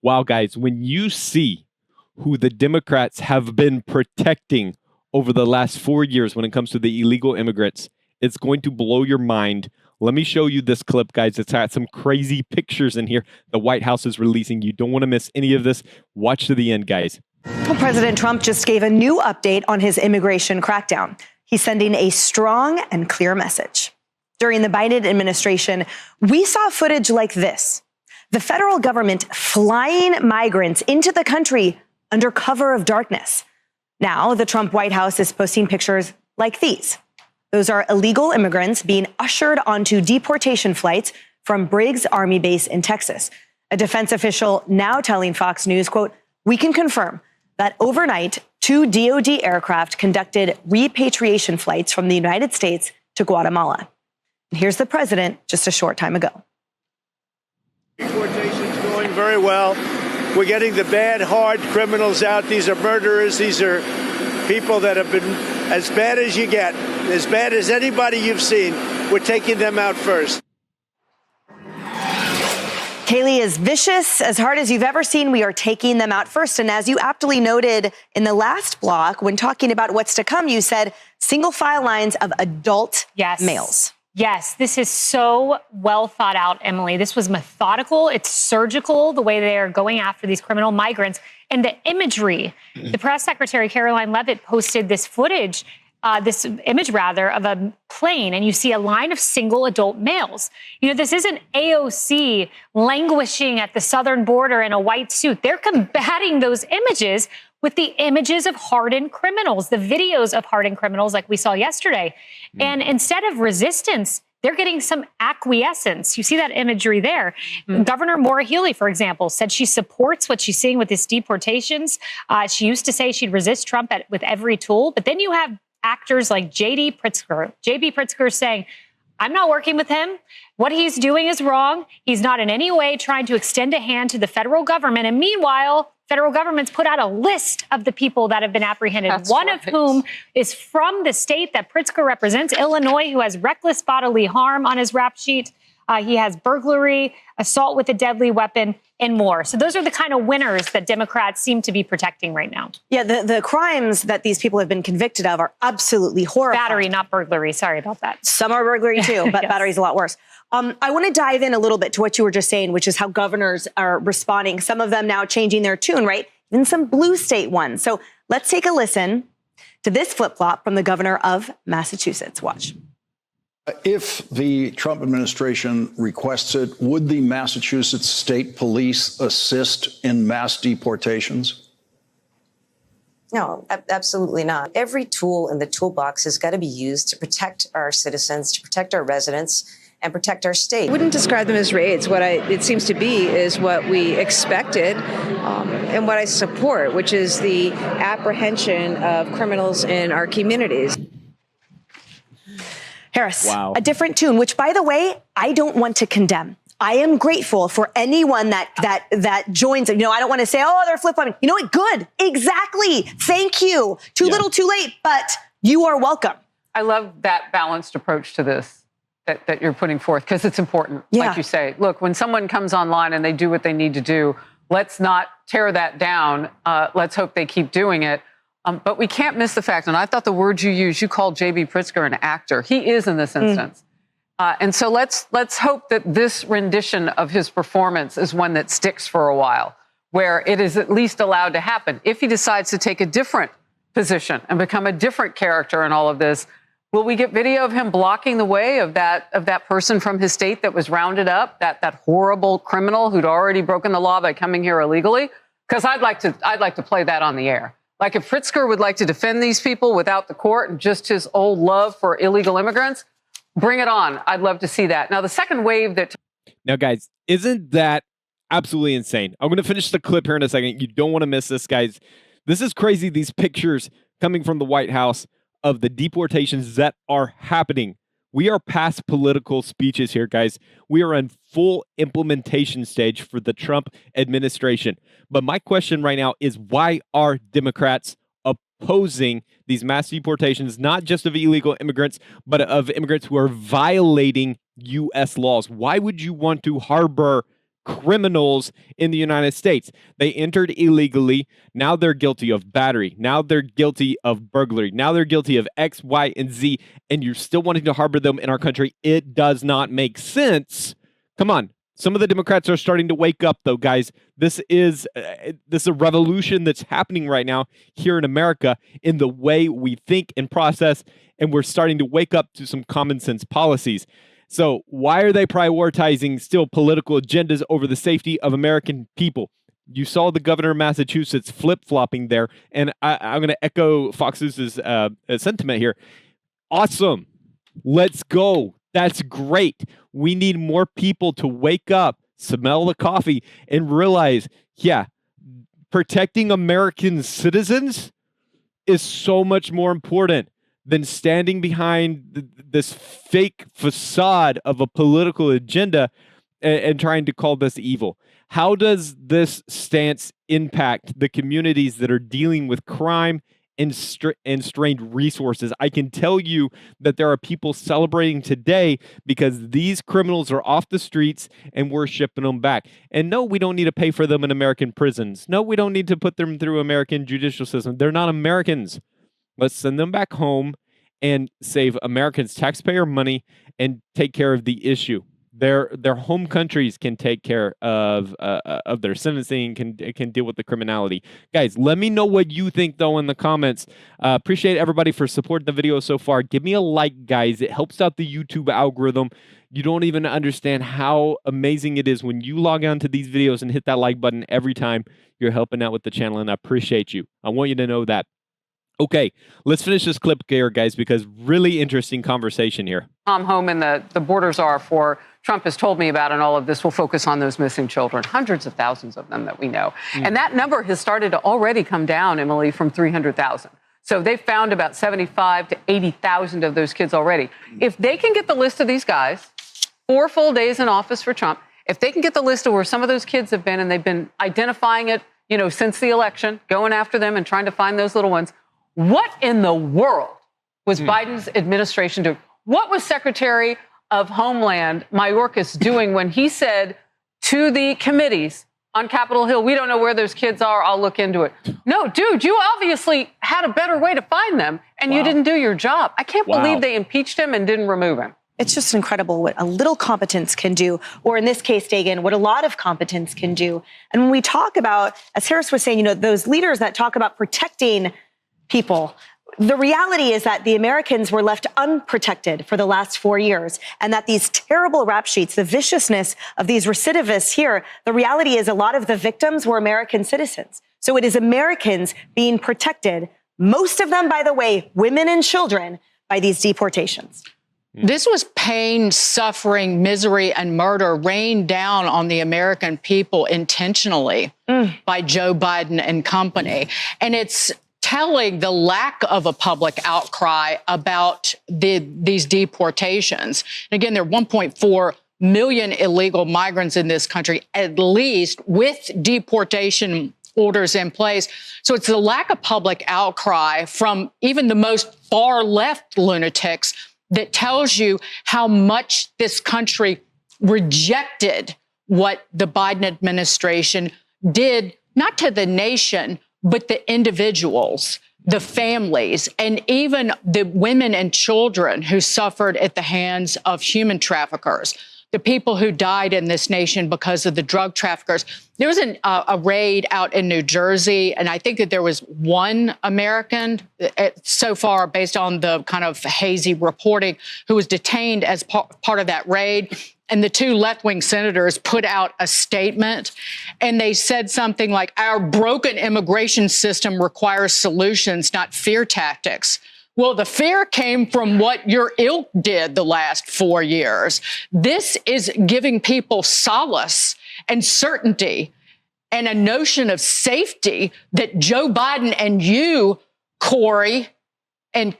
Wow, guys, when you see who the Democrats have been protecting over the last 4 years when it comes to the illegal immigrants, it's going to blow your mind. Let me show you this clip, guys. It's got some crazy pictures in here the White House is releasing. You don't want to miss any of this. Watch to the end, guys. Well, President Trump just gave a new update on his immigration crackdown. He's sending a strong and clear message. During the Biden administration, we saw footage like this. The federal government flying migrants into the country under cover of darkness. Now, the Trump White House is posting pictures like these. Those are illegal immigrants being ushered onto deportation flights from Briggs Army Base in Texas. A defense official now telling Fox News, quote, "We can confirm that overnight, 2 DoD aircraft conducted repatriation flights from the United States to Guatemala." And here's the president just a short time ago. Deportation's going very well. We're getting the bad, hard criminals out. These are murderers. These are people that have been as bad as you get, as bad as anybody you've seen. We're taking them out first. Kayleigh is vicious, as hard as you've ever seen. We are taking them out first. And as you aptly noted in the last block, when talking about what's to come, you said single file lines of adult males. Yes, this is so well thought out, Emily. This was methodical. It's surgical, the way they are going after these criminal migrants. And the imagery, the press secretary, Caroline Leavitt, posted this footage, this image rather, of a plane. And you see a line of single adult males. You know, this isn't AOC languishing at the southern border in a white suit. They're combating those images with the images of hardened criminals, the videos of hardened criminals like we saw yesterday. And instead of resistance, they're getting some acquiescence. You see that imagery there. Governor Maura Healey, for example, said she supports what she's seeing with these deportations. She used to say she'd resist Trump with every tool. But then you have actors like J.B. Pritzker saying, I'm not working with him. What he's doing is wrong. He's not in any way trying to extend a hand to the federal government. And meanwhile, federal government's put out a list of the people that have been apprehended, one of whom is from the state that Pritzker represents, Illinois, who has reckless bodily harm on his rap sheet. He has burglary, assault with a deadly weapon, and more. So those are the kind of winners that Democrats seem to be protecting right now. Yeah, the crimes that these people have been convicted of are absolutely horrifying. Battery, not burglary. Sorry about that. Some are burglary too, but battery's a lot worse. I want to dive in a little bit to what you were just saying, which is how governors are responding. Some of them now changing their tune, right? Even some blue state ones. So let's take a listen to this flip-flop from the governor of Massachusetts. Watch. If the Trump administration requests it, would the Massachusetts State Police assist in mass deportations? No, absolutely not. Every tool in the toolbox has got to be used to protect our citizens, to protect our residents, and protect our state. I wouldn't describe them as raids. What it seems to be is what we expected and what I support, which is the apprehension of criminals in our communities. Harris, a different tune, which, by the way, I don't want to condemn. I am grateful for anyone that joins. You know, I don't want to say, oh, they're flip-flopping. You know what? Good. Exactly. Thank you. Too little, too late, but you are welcome. I love that balanced approach to this that you're putting forth, because it's important, like you say. Look, when someone comes online and they do what they need to do, let's not tear that down. Let's hope they keep doing it. But we can't miss the fact, and I thought the word you used, you called J.B. Pritzker an actor. He is in this instance. And so let's hope that this rendition of his performance is one that sticks for a while, where it is at least allowed to happen. If he decides to take a different position and become a different character in all of this, will we get video of him blocking the way of that person from his state that was rounded up, that horrible criminal who'd already broken the law by coming here illegally? Because I'd like to play that on the air. Like, if Pritzker would like to defend these people without the court and just his old love for illegal immigrants, bring it on. I'd love to see that. Now, the second wave that... Now, guys, isn't that absolutely insane? I'm going to finish the clip here in a second. You don't want to miss this, guys. This is crazy. These pictures coming from the White House of the deportations that are happening. We are past political speeches here, guys. We are in full implementation stage for the Trump administration. But my question right now is, why are Democrats opposing these mass deportations, not just of illegal immigrants, but of immigrants who are violating U.S. laws? Why would you want to harbor criminals in the United States. They entered illegally. Now they're guilty of battery. Now they're guilty of burglary. Now they're guilty of X, Y, and Z, and you're still wanting to harbor them in our country. It does not make sense. Come on. Some of the Democrats are starting to wake up, though, guys. This is a revolution that's happening right now here in America in the way we think and process, and we're starting to wake up to some common sense policies. So why are they prioritizing still political agendas over the safety of American people? You saw the governor of Massachusetts flip-flopping there, and I'm going to echo Fox's sentiment here. Awesome. Let's go. That's great. We need more people to wake up, smell the coffee, and realize, yeah, protecting American citizens is so much more important than standing behind this fake facade of a political agenda and trying to call this evil. How does this stance impact the communities that are dealing with crime and strained resources? I can tell you that there are people celebrating today because these criminals are off the streets and we're shipping them back. And no, we don't need to pay for them in American prisons. No, we don't need to put them through American judicial system. They're not Americans. Let's send them back home and save Americans' taxpayer money and take care of the issue. Their home countries can take care of their sentencing, can deal with the criminality. Guys, let me know what you think, though, in the comments. Appreciate everybody for supporting the video so far. Give me a like, guys. It helps out the YouTube algorithm. You don't even understand how amazing it is when you log on to these videos and hit that like button every time. You're helping out with the channel, and I appreciate you. I want you to know that. Okay, let's finish this clip here, guys, because really interesting conversation here. Tom Homan, the borders are for Trump has told me about, and all of this will focus on those missing children, hundreds of thousands of them that we know. And that number has started to already come down, Emily, from 300,000. So they've found about 75 to 80,000 of those kids already. If they can get the list of these guys, 4 full days in office for Trump, if they can get the list of where some of those kids have been, and they've been identifying it, since the election, going after them and trying to find those little ones, what in the world was Biden's administration doing? What was Secretary of Homeland Mayorkas doing when he said to the committees on Capitol Hill, we don't know where those kids are, I'll look into it? No, dude, you obviously had a better way to find them, and you didn't do your job. I can't believe they impeached him and didn't remove him. It's just incredible what a little competence can do, or in this case, Dagan, what a lot of competence can do. And when we talk about, as Harris was saying, those leaders that talk about protecting people, the reality is that the Americans were left unprotected for the last 4 years, and that these terrible rap sheets, the viciousness of these recidivists here, the reality is a lot of the victims were American citizens. So it is Americans being protected, most of them, by the way, women and children, by these deportations. This was pain, suffering, misery, and murder rained down on the American people intentionally by Joe Biden and company. And it's telling the lack of a public outcry about these deportations. And again, there are 1.4 million illegal migrants in this country, at least, with deportation orders in place. So it's the lack of public outcry from even the most far left lunatics that tells you how much this country rejected what the Biden administration did, not to the nation, but the individuals, the families, and even the women and children who suffered at the hands of human traffickers, the people who died in this nation because of the drug traffickers. There was a raid out in New Jersey, and I think that there was one American so far, based on the kind of hazy reporting, who was detained as part of that raid. And the 2 left-wing senators put out a statement, and they said something like, our broken immigration system requires solutions, not fear tactics. Well, the fear came from what your ilk did the last 4 years. This is giving people solace and certainty and a notion of safety that Joe Biden and you, Corey, and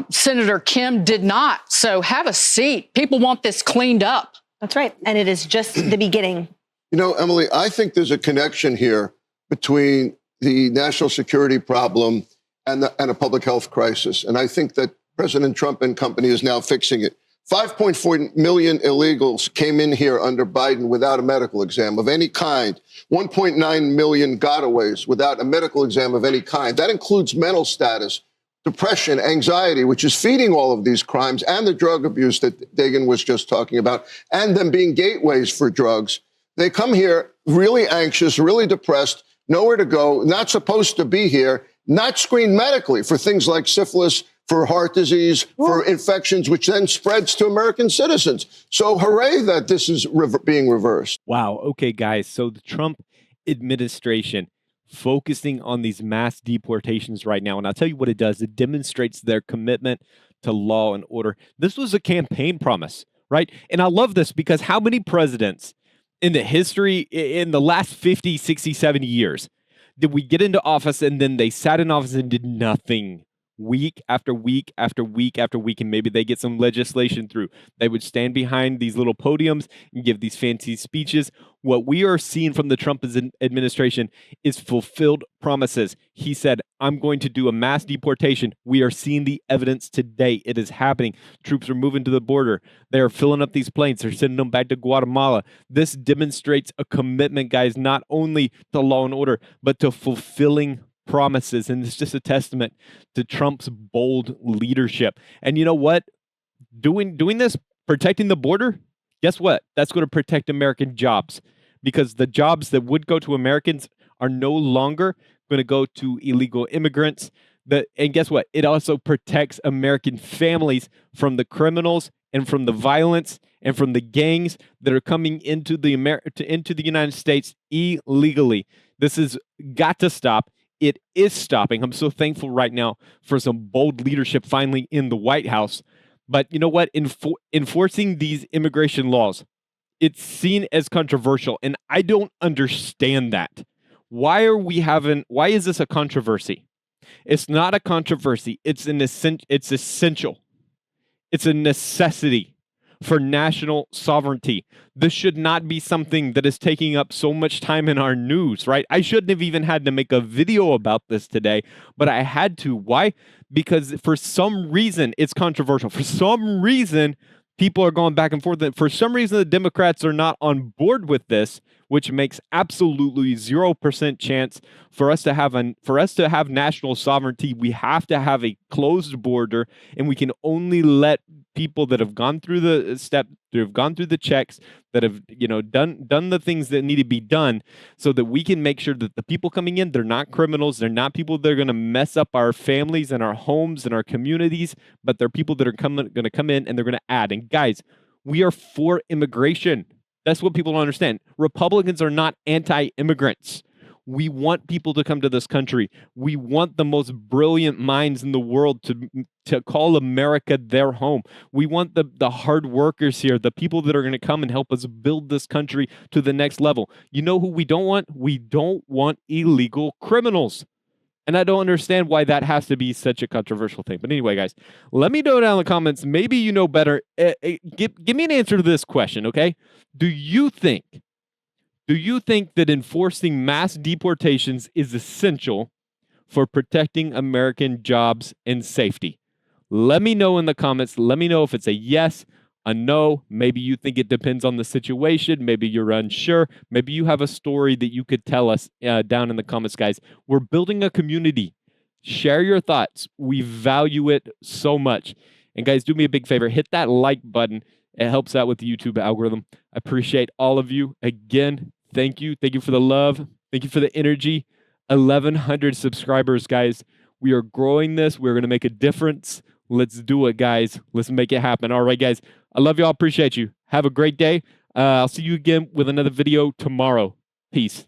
Senator Kim did not. So have a seat. People want this cleaned up. That's right. And it is just the beginning. Emily, I think there's a connection here between the national security problem and a public health crisis. And I think that President Trump and company is now fixing it. 5.4 million illegals came in here under Biden without a medical exam of any kind. 1.9 million gotaways without a medical exam of any kind. That includes mental status, depression, anxiety, which is feeding all of these crimes, and the drug abuse that Dagan was just talking about, and them being gateways for drugs. They come here really anxious, really depressed, nowhere to go, not supposed to be here, not screened medically for things like syphilis, for heart disease, for infections, which then spreads to American citizens. So hooray that this is being reversed. Wow. Okay, guys. So the Trump administration focusing on these mass deportations right now. And I'll tell you what it does. It demonstrates their commitment to law and order. This was a campaign promise, right? And I love this because how many presidents in the history, in the last 50, 60, 70 years, did we get into office and then they sat in office and did nothing? Week after week after week after week, and maybe they get some legislation through. They would stand behind these little podiums and give these fancy speeches. What we are seeing from the Trump administration is fulfilled promises. He said, I'm going to do a mass deportation. We are seeing the evidence today. It is happening. Troops are moving to the border. They are filling up these planes. They're sending them back to Guatemala. This demonstrates a commitment, guys, not only to law and order, but to fulfilling promises. And it's just a testament to Trump's bold leadership. And you know what? Doing this, protecting the border, guess what? That's going to protect American jobs, because the jobs that would go to Americans are no longer going to go to illegal immigrants. And guess what? It also protects American families from the criminals and from the violence and from the gangs that are coming into the United States illegally. This has got to stop. It is stopping. I'm so thankful right now for some bold leadership finally in the White House. But you know what? Enforcing these immigration laws, it's seen as controversial, and I don't understand that. Why is this a controversy? It's not a controversy. It's essential. It's a necessity for national sovereignty. This should not be something that is taking up so much time in our news, right? I shouldn't have even had to make a video about this today, but I had to. Why? Because for some reason, it's controversial. For some reason, people are going back and forth. For some reason, the Democrats are not on board with this, which makes absolutely 0% chance for us to have national sovereignty. We have to have a closed border, and we can only let people that have gone through the checks, that have done the things that need to be done, so that we can make sure that the people coming in, they're not criminals, they're not people that are going to mess up our families and our homes and our communities, but they're people that are going to come in and they're going to add. And guys, we are for immigration. That's what people don't understand. Republicans are not anti-immigrants. We want people to come to this country. We want the most brilliant minds in the world to call America their home. We want the hard workers here, the people that are going to come and help us build this country to the next level. You know who we don't want? We don't want illegal criminals. And I don't understand why that has to be such a controversial thing. But anyway, guys, let me know down in the comments. Maybe you know better. Give me an answer to this question, okay? Do you think that enforcing mass deportations is essential for protecting American jobs and safety? Let me know in the comments. Let me know if it's a yes, a no. Maybe you think it depends on the situation. Maybe you're unsure. Maybe you have a story that you could tell us down in the comments, guys. We're building a community. Share your thoughts. We value it so much. And guys, do me a big favor. Hit that like button. It helps out with the YouTube algorithm. I appreciate all of you. Again, thank you. Thank you for the love. Thank you for the energy. 1,100 subscribers, guys. We are growing this. We're going to make a difference. Let's do it, guys. Let's make it happen. All right, guys. I love you all. Appreciate you. Have a great day. I'll see you again with another video tomorrow. Peace.